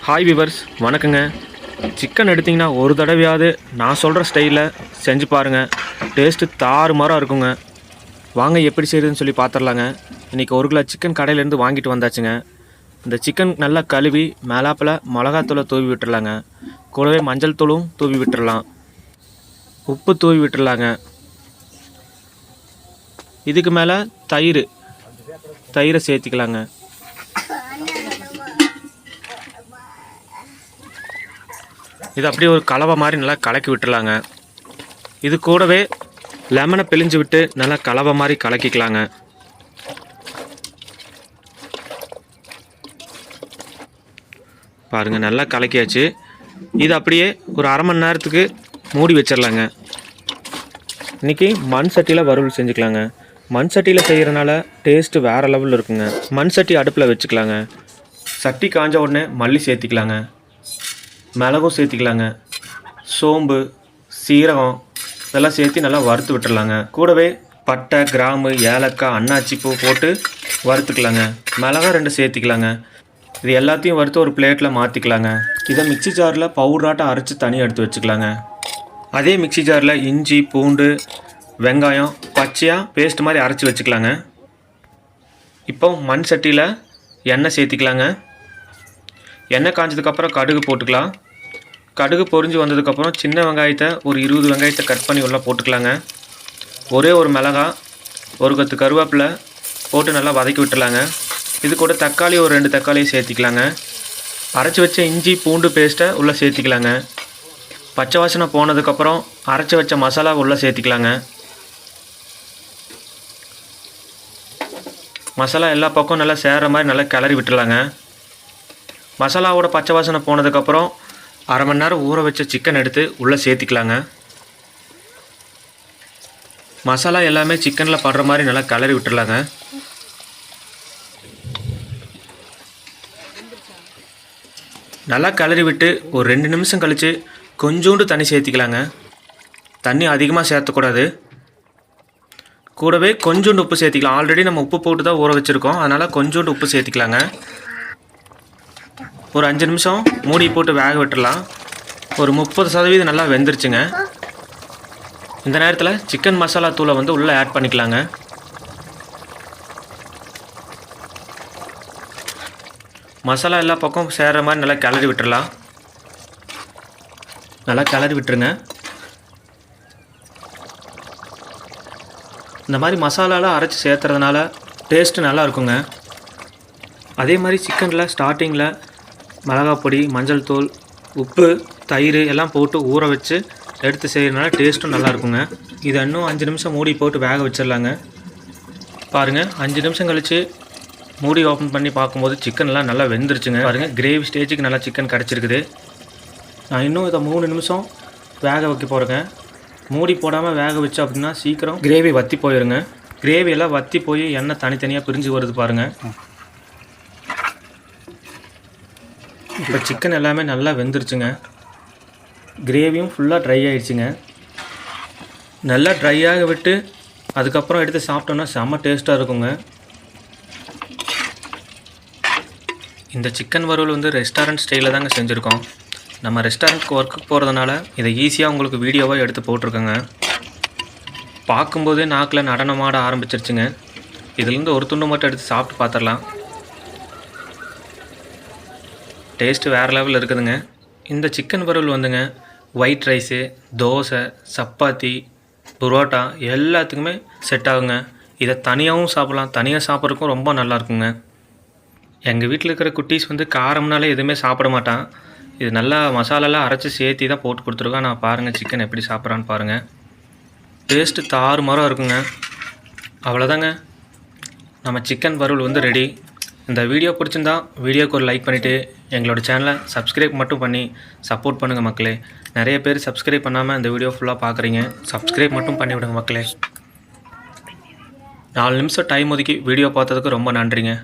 Hi viewers, வணக்கங்க. Chicken எடுத்திங்கன்னா ஒரு தடவையாவது நான் சொல்கிற ஸ்டைலில் செஞ்சு பாருங்கள். டேஸ்ட்டு தாறுமாறாக இருக்குங்க. வாங்க எப்படி செய்யுதுன்னு சொல்லி பார்த்துடலாங்க. இன்றைக்கி 1 கிலோ சிக்கன் கடையிலேருந்து வாங்கிட்டு வந்தாச்சுங்க. இந்த சிக்கன் நல்லா கழுவி மேலாப்பில் மிளகாத்தூளை தூவி விட்டுறலாங்க. கூடவே மஞ்சள் தூளும் தூவி விட்டுறலாம். உப்பு தூவி விட்டுறலாங்க. இதுக்கு மேலே தயிரை சேர்த்திக்கலாங்க. இது அப்படியே ஒரு கலவை மாதிரி நல்லா கலக்கி விட்டுறலாங்க. இது கூடவே லெமனை பிழிஞ்சு விட்டு நல்லா கலவை மாதிரி கலக்கிக்கலாங்க. பாருங்கள், நல்லா கலக்கியாச்சு. இது அப்படியே ஒரு அரை மணி நேரத்துக்கு மூடி வச்சிடலாங்க. இன்றைக்கி மண் சட்டியில் வறுவல் செஞ்சுக்கலாங்க. மண் சட்டியில் செய்கிறனால டேஸ்ட்டு வேறு லெவலில் இருக்குங்க. மண் சட்டி அடுப்பில் வச்சுக்கலாங்க. சட்டி காஞ்ச உடனே மல்லி சேர்த்திக்கலாங்க. மிளகும் சேர்த்திக்கலாங்க. சோம்பு, சீரகம் இதெல்லாம் சேர்த்து நல்லா வறுத்து விட்டுறலாங்க. கூடவே பட்டை, கிராம்பு, ஏலக்காய், அன்னாச்சி பூ போட்டு வறுத்துக்கலாங்க. மிளகா 2 சேர்த்திக்கலாங்க. இது எல்லாத்தையும் வறுத்து ஒரு பிளேட்டில் மாற்றிக்கலாங்க. இதை மிக்சி ஜாரில் பவுடராட்டம் அரைச்சி தனியாக எடுத்து வச்சுக்கலாங்க. அதே மிக்சி ஜாரில் இஞ்சி, பூண்டு, வெங்காயம் பச்சையாக பேஸ்ட் மாதிரி அரைச்சி வச்சுக்கலாங்க. இப்போ மண் சட்டியில் எண்ணெய் சேர்த்திக்கலாங்க. எண்ணெய் காஞ்சதுக்கப்புறம் கடுகு போட்டுக்கலாம். கடுகு பொரிஞ்சு வந்ததுக்கப்புறம் சின்ன வெங்காயத்தை ஒரு 20 வெங்காயத்தை கட் பண்ணி உள்ளே போட்டுக்கலாங்க. ஒரே ஒரு மிளகாய், ஒரு கொத்து கருவேப்பிலை போட்டு நல்லா வதக்கி விட்டுலாங்க. இது கூட தக்காளி ஒரு 2 தக்காளியை சேர்த்திக்கலாங்க. அரைச்சி வச்ச இஞ்சி பூண்டு பேஸ்ட்டை உள்ளே சேர்த்திக்கலாங்க. பச்சை வாசனை போனதுக்கப்புறம் அரைச்சி வச்ச மசாலா உள்ளே சேர்த்திக்கலாங்க. மசாலா எல்லா பக்கம் நல்லா சேர்கிற மாதிரி நல்லா கிளறி விட்டுலாங்க. மசாலாவோட பச்சை வாசனை போனதுக்கப்புறம் அரை மணி நேரம் ஊற வச்ச சிக்கன் எடுத்து உள்ளே சேர்த்திக்கலாங்க. மசாலா எல்லாமே சிக்கனில் படுற மாதிரி நல்லா கிளறி விட்டுடலாங்க. நல்லா கிளறி விட்டு ஒரு 2 நிமிஷம் கழித்து கொஞ்சோண்டு தண்ணி சேர்த்திக்கலாங்க. தண்ணி அதிகமாக சேர்த்தக்கூடாது. கூடவே கொஞ்சோண்டு உப்பு சேர்த்திக்கலாம். ஆல்ரெடி நம்ம உப்பு போட்டு தான் ஊற வச்சுருக்கோம், அதனால் கொஞ்சோண்டு உப்பு சேர்த்திக்கலாங்க. ஒரு 5 நிமிஷம் மூடி போட்டு வேக விட்டுடலாம். ஒரு 30% நல்லா வெந்துருச்சுங்க. இந்த நேரத்தில் சிக்கன் மசாலா தூளை உள்ளே ஆட் பண்ணிக்கலாங்க. மசாலா எல்லா பக்கம் சேர்கிற மாதிரி நல்லா கிளறி விட்டுடலாம். நல்லா கிளறி விட்டுருங்க. இந்த மாதிரி மசாலாலாம் அரைச்சி சேர்த்துறதுனால டேஸ்ட்டு நல்லா இருக்குங்க. அதே மாதிரி சிக்கனில் ஸ்டார்டிங்கில் மிளகாய் பொடி, மஞ்சள் தூள், உப்பு, தயிர் எல்லாம் போட்டு ஊற வச்சு எடுத்து செய்கிறதுனால டேஸ்ட்டும் நல்லாயிருக்குங்க. இது இன்னும் 5 நிமிஷம் மூடி போட்டு வேக வச்சிடலாங்க. பாருங்கள், 5 நிமிஷம் கழித்து மூடி ஓப்பன் பண்ணி பார்க்கும்போது சிக்கன்லாம் நல்லா வெந்துருச்சுங்க. பாருங்கள், கிரேவி ஸ்டேஜுக்கு நல்லா சிக்கன் கிடச்சிருக்குது. நான் இன்னும் இதை 3 நிமிஷம் வேக வைக்க போகிறேங்க. மூடி போடாமல் வேக வச்சு அப்படின்னா சீக்கிரம் கிரேவி வற்றி போயிடுங்க. கிரேவியெல்லாம் வற்றி போய் எண்ணெய் தனித்தனியாக பிரிஞ்சு வருது பாருங்கள். இப்போ சிக்கன் எல்லாமே நல்லா வெந்துருச்சுங்க. கிரேவியும் ஃபுல்லாக ட்ரை ஆகிடுச்சுங்க. நல்லா ட்ரையாக விட்டு அதுக்கப்புறம் எடுத்து சாப்பிட்டோன்னா செம்ம டேஸ்ட்டாக இருக்குங்க. இந்த சிக்கன் வறுவல் ரெஸ்டாரண்ட் ஸ்டைலில் தாங்க செஞ்சுருக்கோம். நம்ம ரெஸ்டாரண்ட்க்கு ஒர்க்குக்கு போகிறதுனால இதை ஈஸியாக உங்களுக்கு வீடியோவாக எடுத்து போட்டிருக்கோங்க. பார்க்கும்போதே நாக்கில் நடனமாட ஆரம்பிச்சிருச்சுங்க. இதுலேருந்து ஒரு துண்டு மட்டும் எடுத்து சாப்பிட்டு பார்த்துடலாம். டேஸ்ட்டு வேறு லெவலில் இருக்குதுங்க. இந்த சிக்கன் வறுவல் ஒயிட் ரைஸு, தோசை, சப்பாத்தி, புரோட்டா எல்லாத்துக்குமே செட் ஆகுங்க. இதை தனியாகவும் சாப்பிட்லாம். தனியாக சாப்பிட்றதுக்கும் ரொம்ப நல்லாயிருக்குங்க. எங்கள் வீட்டில் இருக்கிற குட்டீஸ் காரம்னாலே எதுவுமே சாப்பிட மாட்டான். இது நல்லா மசாலாலாம் அரைச்சி சேர்த்தி தான் போட்டு கொடுத்துருக்கோம். நான் பாருங்கள் சிக்கன் எப்படி சாப்பிட்றான்னு பாருங்கள். டேஸ்ட்டு தாறுமாறாக இருக்குங்க. அவ்வளோதாங்க, நம்ம சிக்கன் வறுவல் ரெடி. இந்த வீடியோ பிடிச்சிருந்தா வீடியோக்கு ஒரு லைக் பண்ணிவிட்டு எங்களோட சேனலை சப்ஸ்கிரைப் மட்டும் பண்ணி சப்போர்ட் பண்ணுங்கள் மக்களே. நிறைய பேர் சப்ஸ்கிரைப் பண்ணாமல் இந்த வீடியோ ஃபுல்லாக பார்க்குறீங்க. சப்ஸ்கிரைப் மட்டும் பண்ணிவிடுங்க மக்களே. 4 நிமிஷம் டைம் ஒதுக்கி வீடியோ பார்த்ததுக்கு ரொம்ப நன்றிங்க.